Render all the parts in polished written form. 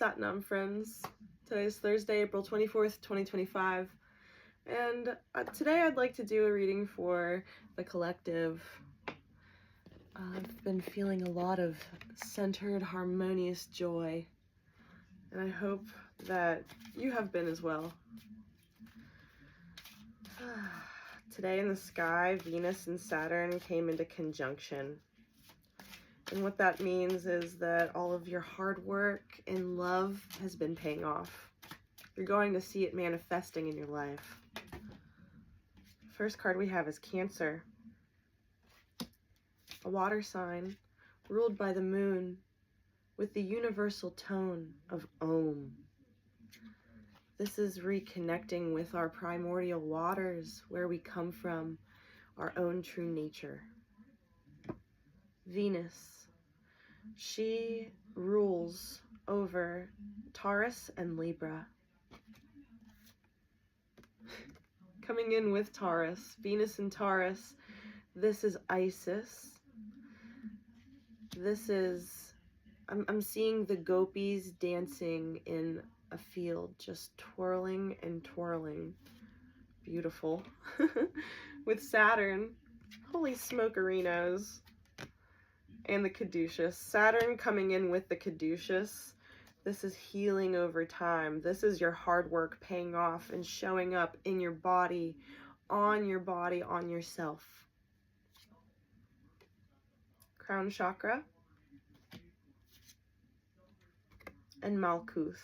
Satnam, friends. Today's Thursday, April 24th, 2025. And today I'd like to do a reading for the collective. I've been feeling a lot of centered, harmonious joy. And I hope that you have been as well. Today in the sky, Venus and Saturn came into conjunction. And what that means is that all of your hard work and love has been paying off. You're going to see it manifesting in your life. First card we have is Cancer. A water sign ruled by the moon with the universal tone of Om. This is reconnecting with our primordial waters, where we come from, our own true nature. Venus. She rules over Taurus and Libra. Coming in with Taurus, Venus and Taurus, this is Isis. This is, I'm seeing the Gopis dancing in a field, just twirling and twirling. Beautiful. With Saturn, holy smokerinos. And the caduceus. Saturn coming in with the caduceus. This is healing over time. This is your hard work paying off and showing up in your body, on yourself. Crown chakra. And Malkuth.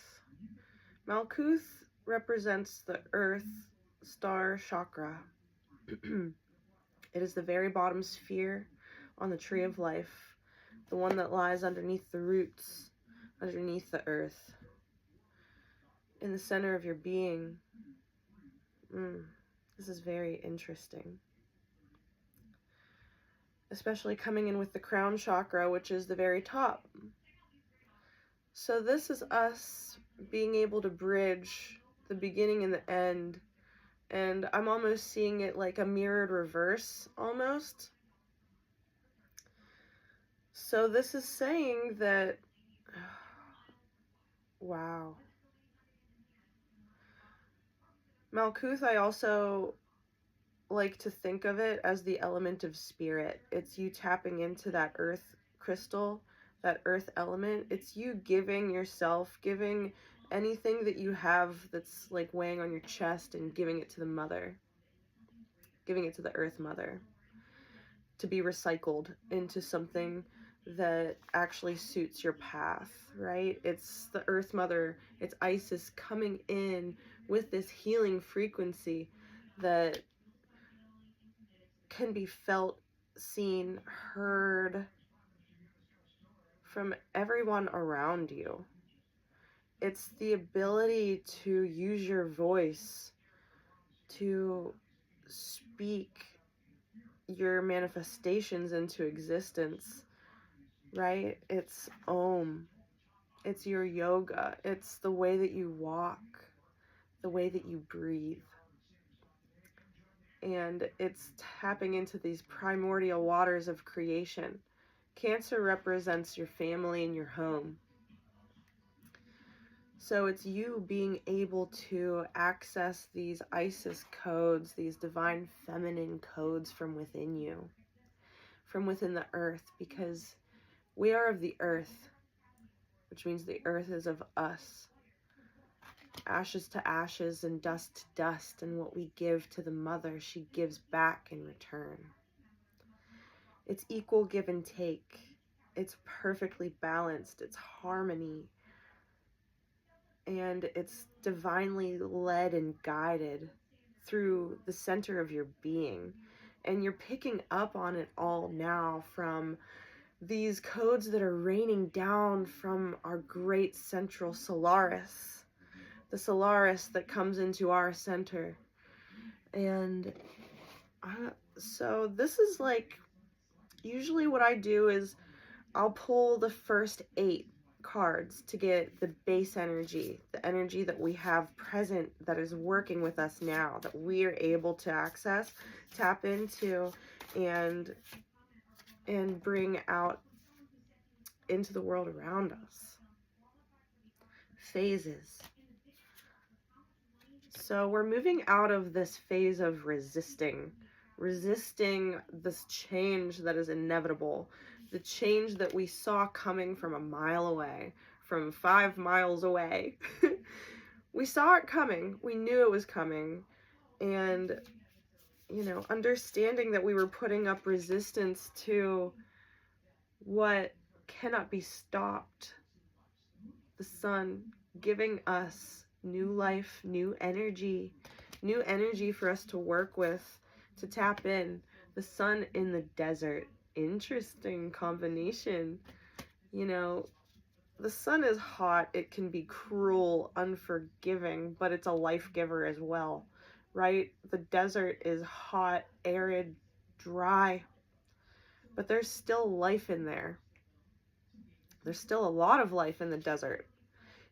Malkuth represents the earth star chakra. It is the very bottom sphere on the tree of life. The one that lies underneath the roots, underneath the earth, in the center of your being. This is very interesting. Especially coming in with the crown chakra, which is the very top. So this is us being able to bridge the beginning and the end. And I'm almost seeing it like a mirrored reverse, almost. So this is saying that, wow. Malkuth, I also like to think of it as the element of spirit. It's you tapping into that earth crystal, that earth element. It's you giving yourself, giving anything that you have that's like weighing on your chest and giving it to the mother, giving it to the earth mother to be recycled into something that actually suits your path, right? It's the earth mother, it's Isis coming in with this healing frequency that can be felt, seen, heard from everyone around you. It's the ability to use your voice to speak your manifestations into existence, right? It's Om. It's your yoga. It's the way that you walk, the way that you breathe. And it's tapping into these primordial waters of creation. Cancer represents your family and your home. So it's you being able to access these Isis codes, these divine feminine codes from within you, from within the earth, because we are of the earth, which means the earth is of us. Ashes to ashes and dust to dust, and what we give to the mother, she gives back in return. It's equal give and take. It's perfectly balanced. It's harmony. And it's divinely led and guided through the center of your being. And you're picking up on it all now from these codes that are raining down from our great central Solaris. The Solaris that comes into our center. And so this is like, usually what I do is I'll pull the first 8 cards to get the base energy, the energy that we have present, that is working with us now, that we are able to access, tap into, and bring out into the world around us. phases. So we're moving out of this phase of resisting this change that is inevitable, the change that we saw coming from a mile away, from 5 miles away. We saw it coming. We knew it was coming. And, you know, understanding that we were putting up resistance to what cannot be stopped. The sun giving us new life, new energy for us to work with, to tap in. The sun in the desert. Interesting combination. You know, the sun is hot. It can be cruel, unforgiving, but it's a life giver as well, right? The desert is hot, arid, dry, but there's still life in there. There's still a lot of life in the desert.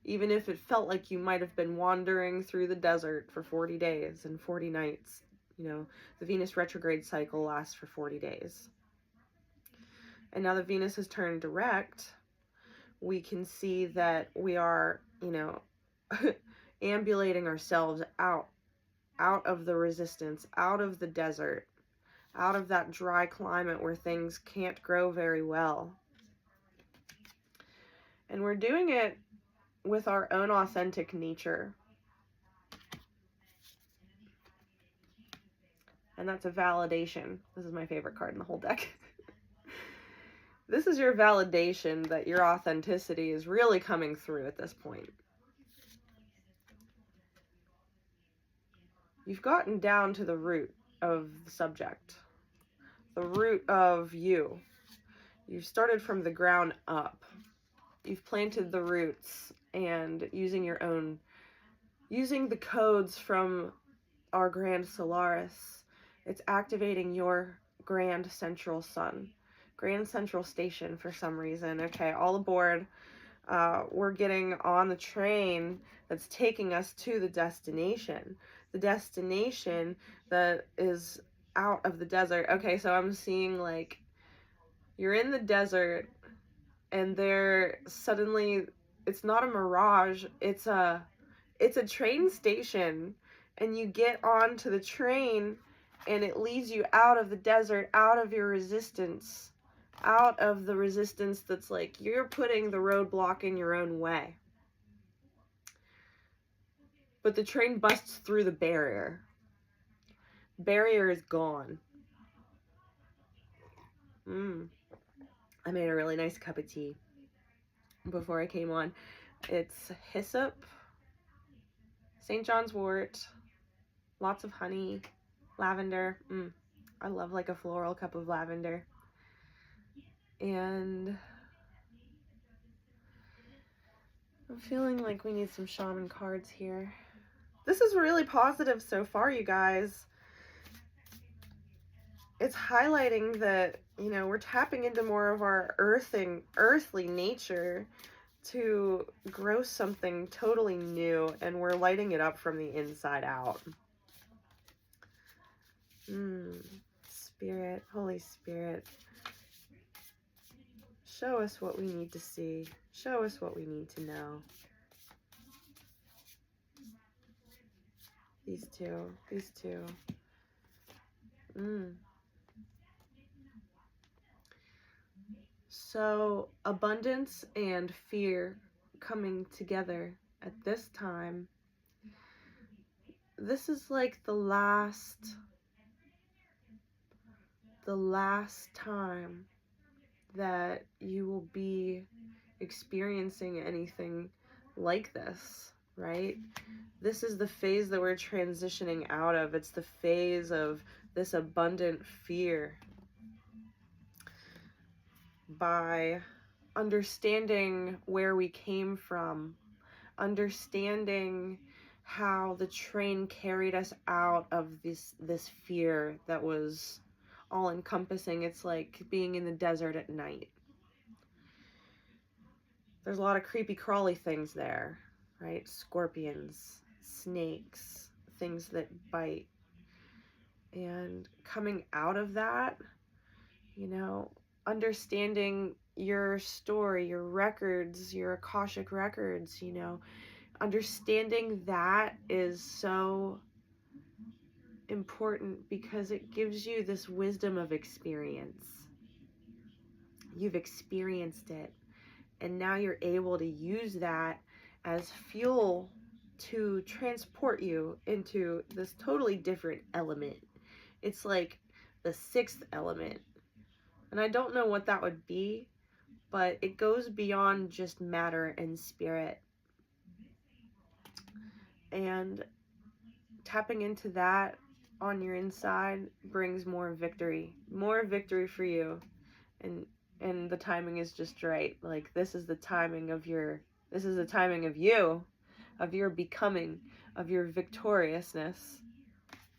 Even if it felt like you might have been wandering through the desert for 40 days and 40 nights. You know, the Venus retrograde cycle lasts for 40 days. And now that Venus has turned direct, we can see that we are, you know, ambulating ourselves out of the resistance, out of the desert, out of that dry climate where things can't grow very well. And we're doing it with our own authentic nature. And that's a validation. This is my favorite card in the whole deck. This is your validation that your authenticity is really coming through at this point. You've gotten down to the root of the subject, the root of you. You've started from the ground up. You've planted the roots, and using the codes from our Grand Solaris, it's activating your Grand Central Sun, Grand Central Station for some reason. Okay, all aboard. We're getting on the train that's taking us to the destination that is out of the desert. Okay, so I'm seeing like you're in the desert and there suddenly, it's not a mirage, it's a train station, and you get onto the train and it leads you out of the desert, out of your resistance, out of the resistance that's like you're putting the roadblock in your own way. But the train busts through the barrier. Barrier is gone. I made a really nice cup of tea before I came on. It's hyssop, St. John's wort, lots of honey, lavender. I love like a floral cup of lavender. And I'm feeling like we need some shaman cards here. This is really positive so far, you guys. It's highlighting that, you know, we're tapping into more of our earthly nature to grow something totally new, and we're lighting it up from the inside out. Spirit, Holy Spirit, show us what we need to see. Show us what we need to know. These two. So, abundance and fear coming together at this time. This is like the last time that you will be experiencing anything like this, right? This is the phase that we're transitioning out of. It's the phase of this abundant fear. By understanding where we came from, understanding how the train carried us out of this fear that was all encompassing. It's like being in the desert at night. There's a lot of creepy crawly things there, right? Scorpions, snakes, things that bite. And coming out of that, you know, understanding your story, your records, your Akashic records, you know, understanding that is so important because it gives you this wisdom of experience. You've experienced it, and now you're able to use that as fuel to transport you into this totally different element. It's like the sixth element. And I don't know what that would be, but it goes beyond just matter and spirit. And tapping into that on your inside brings more victory for you. And the timing is just right. Like, this is the timing of you, of your becoming, of your victoriousness.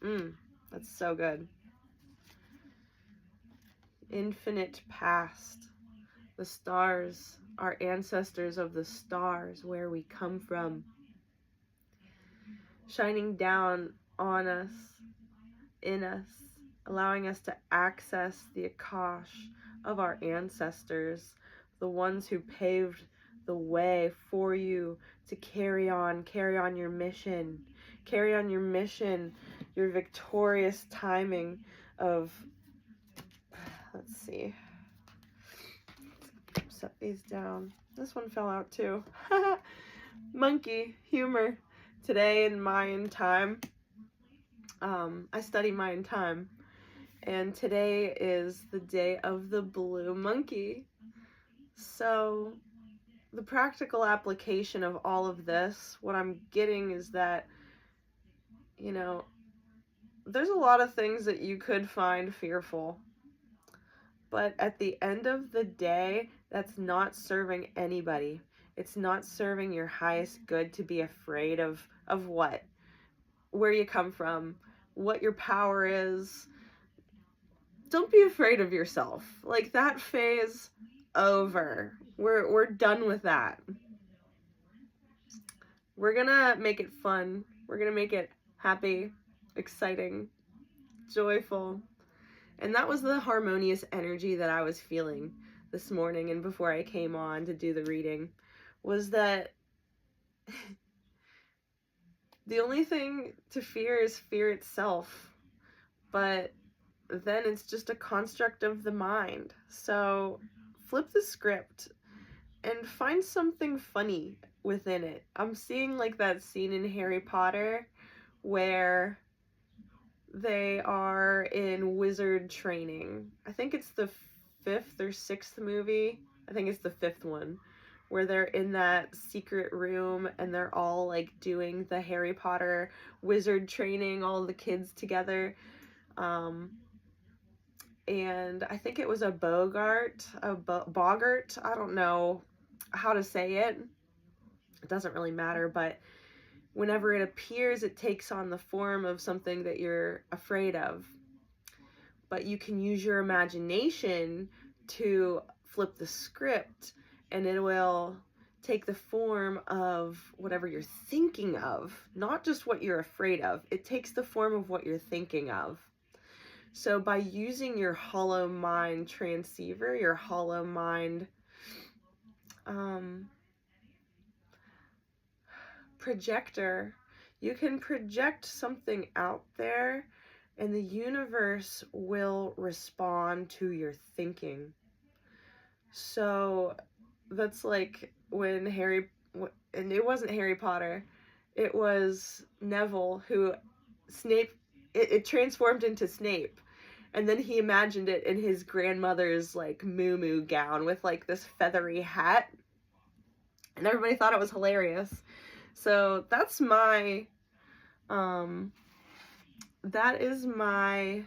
That's so good. Infinite past. The stars, our ancestors of the stars, where we come from, shining down on us, in us, allowing us to access the Akash of our ancestors, the ones who paved the way for you to carry on your mission, your victorious timing of, let's see, set these down. This one fell out too. Monkey humor. Today in Mayan time, I study Mayan time, and today is the day of the blue monkey. So the practical application of all of this, what I'm getting is that, you know, there's a lot of things that you could find fearful, but at the end of the day, that's not serving anybody. It's not serving your highest good to be afraid of what? Where you come from, what your power is. Don't be afraid of yourself. Like, that phase over. We're done with that. We're gonna make it fun. We're gonna make it happy, exciting, joyful. And that was the harmonious energy that I was feeling this morning and before I came on to do the reading, was that the only thing to fear is fear itself. But then it's just a construct of the mind. So flip the script and find something funny within it. I'm seeing like that scene in Harry Potter where they are in wizard training. I think it's the 5th or 6th movie. I think it's the 5th one, where they're in that secret room and they're all like doing the Harry Potter wizard training, all the kids together. And I think it was a Bogart, I don't know how to say it. It doesn't really matter, but whenever it appears, it takes on the form of something that you're afraid of. But you can use your imagination to flip the script, and it will take the form of whatever you're thinking of, not just what you're afraid of. It takes the form of what you're thinking of. So by using your hollow mind transceiver, your hollow mind projector, you can project something out there and the universe will respond to your thinking. So that's like when and it wasn't Harry Potter, it was Neville who it transformed into Snape. And then he imagined it in his grandmother's like moo gown with like this feathery hat. And everybody thought it was hilarious. So that's my, that is my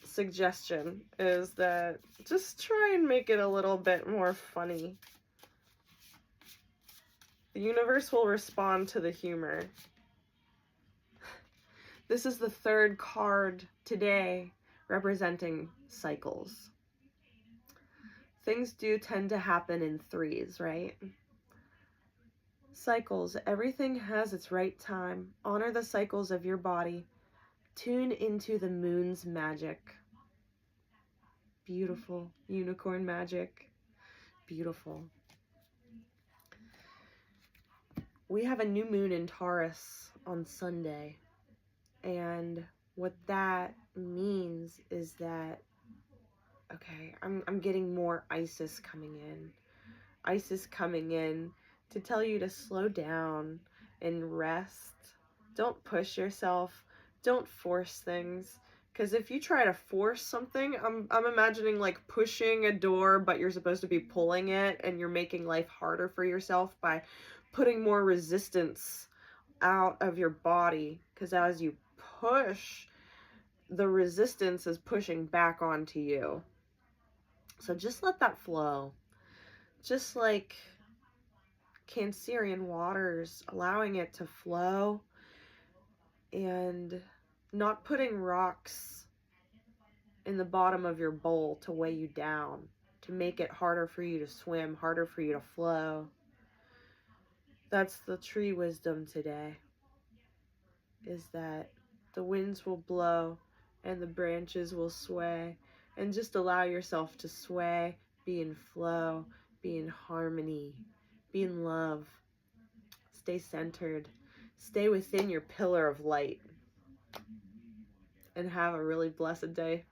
suggestion, is that just try and make it a little bit more funny. The universe will respond to the humor. This is the 3rd card today, representing cycles. Things do tend to happen in 3s, right? Cycles. Everything has its right time. Honor the cycles of your body. Tune into the moon's magic. Beautiful. Unicorn magic. Beautiful. We have a new moon in Taurus on Sunday. And what that means is that, okay, I'm getting more Isis coming in. Isis coming in to tell you to slow down and rest. Don't push yourself. Don't force things. Because if you try to force something, I'm imagining like pushing a door, but you're supposed to be pulling it, and you're making life harder for yourself by putting more resistance out of your body. Because as you push, the resistance is pushing back onto you. So just let that flow. Just like Cancerian waters, allowing it to flow and not putting rocks in the bottom of your bowl to weigh you down, to make it harder for you to swim, harder for you to flow. That's the tree wisdom today, is that the winds will blow and the branches will sway, and just allow yourself to sway, be in flow, be in harmony, be in love. Stay centered. Stay within your pillar of light. And have a really blessed day.